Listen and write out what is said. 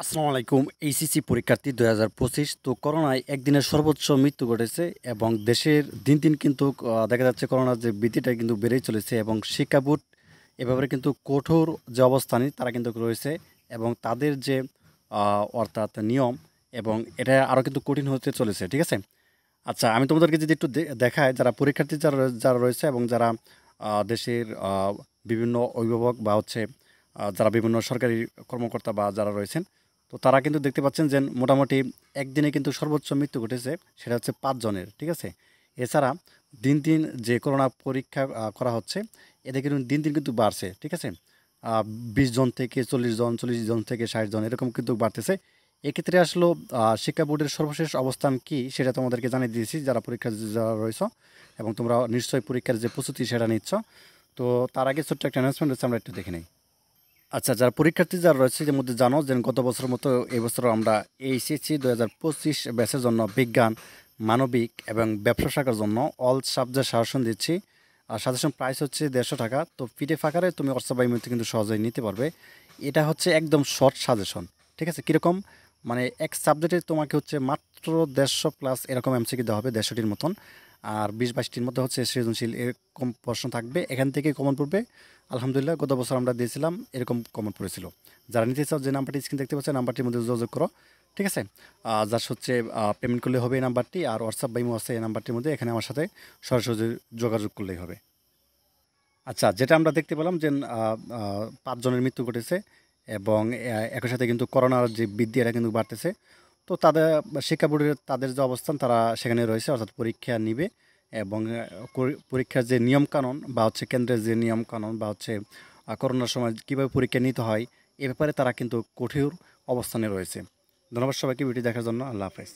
আসসালামু আলাইকুম। এইচএসসি পরীক্ষার্থী ২০২৫ তো করোনায় একদিনের সর্বোচ্চ মৃত্যু ঘটেছে এবং দেশের দিন দিন কিন্তু দেখা যাচ্ছে করোনার যে ভীতিটা কিন্তু বেড়েই চলেছে এবং শিক্ষা বোর্ড এ ব্যাপারে কিন্তু কঠোর যে অবস্থানে তারা কিন্তু রয়েছে এবং তাদের যে অর্থাৎ নিয়ম এবং এটা আরও কিন্তু কঠিন হতে চলেছে, ঠিক আছে? আচ্ছা, আমি তোমাদেরকে যদি একটু দেখাই যারা পরীক্ষার্থী যারা যারা রয়েছে এবং যারা দেশের বিভিন্ন অভিভাবক বা হচ্ছে যারা বিভিন্ন সরকারি কর্মকর্তা বা যারা রয়েছেন, তো তারা কিন্তু দেখতে পাচ্ছেন যে মোটামুটি একদিনে কিন্তু সর্বোচ্চ মৃত্যু ঘটেছে, সেটা হচ্ছে ৫ জনের, ঠিক আছে? এছাড়া দিন দিন যে করোনা পরীক্ষা করা হচ্ছে, এতে কিন্তু দিন দিন কিন্তু বাড়ছে, ঠিক আছে? ২০ জন থেকে ৪০ জন, ৪০ জন থেকে ৬০ জন এরকম কিন্তু বাড়তেছে। এক্ষেত্রে আসলে শিক্ষা বোর্ডের সর্বশেষ অবস্থান কি সেটা তোমাদেরকে জানিয়ে দিয়েছি যারা পরীক্ষা যারা রয়েছে, এবং তোমরা নিশ্চয়ই পরীক্ষার যে প্রস্তুতি সেটা নিচ্ছ। তো তার আগে ছোট্ট একটা অ্যানাউন্সমেন্ট হচ্ছে, আমরা একটু দেখে নিই। আচ্ছা, যারা পরীক্ষার্থী যারা রয়েছে এর মধ্যে জানো যে গত বছরের মতো এবছর আমরা এইচএসসি ২০২৫ ব্যাচের জন্য বিজ্ঞান, মানবিক এবং ব্যবসা শাখার জন্য অল সাবজেক্ট সাজেশন দিচ্ছি। আর সাজেশন প্রাইস হচ্ছে ১৫০ টাকা। তো পিডিএফ আকারে তুমি হোয়াটসঅ্যাপ বা ইমেইলতে কিন্তু সহজেই নিতে পারবে। এটা হচ্ছে একদম শর্ট সাজেশন, ঠিক আছে? কীরকম মানে এক সাবজেক্টে তোমাকে হচ্ছে মাত্র ১৫০ প্লাস এরকম এমসিকিউ দেওয়া হবে, ১৫০টির মতন। আর ২০-২২টির মধ্যে হচ্ছে সৃজনশীল এরকম প্রশ্ন থাকবে, এখান থেকে কমন পড়বে। আলহামদুলিল্লাহ গত বছর আমরা দিয়েছিলাম, এরকম কমন পড়েছিল। যারা নিতে চাও যে নাম্বারটি স্ক্রিন দেখতে পাচ্ছেন নাম্বারটির মধ্যে যোগাযোগ করো, ঠিক আছে? যার হচ্ছে পেমেন্ট করলে হবে এই নাম্বারটি, আর হোয়াটসঅ্যাপ বা ইমো আছে এই নাম্বারটির মধ্যে, এখানে আমার সাথে সরাসরি যোগাযোগ করলেই হবে। আচ্ছা, যেটা আমরা দেখতে পেলাম যে ৫ জনের মৃত্যু ঘটেছে এবং একই সাথে কিন্তু করোনার যে বৃদ্ধি এটা কিন্তু বাড়তেছে। তো তাদের শিক্ষা বোর্ডের তাদের যে অবস্থান তারা সেখানে রয়েছে, অর্থাৎ পরীক্ষা নিবে এবং পরীক্ষার যে নিয়মকানুন বা হচ্ছে কেন্দ্রের যে নিয়মকানুন বা হচ্ছে করোনার সময় কীভাবে পরীক্ষা নিতে হয় এ ব্যাপারে তারা কিন্তু কঠোর অবস্থানে রয়েছে। ধন্যবাদ সবাইকে ভিডিও দেখার জন্য। আল্লাহ হাফেজ।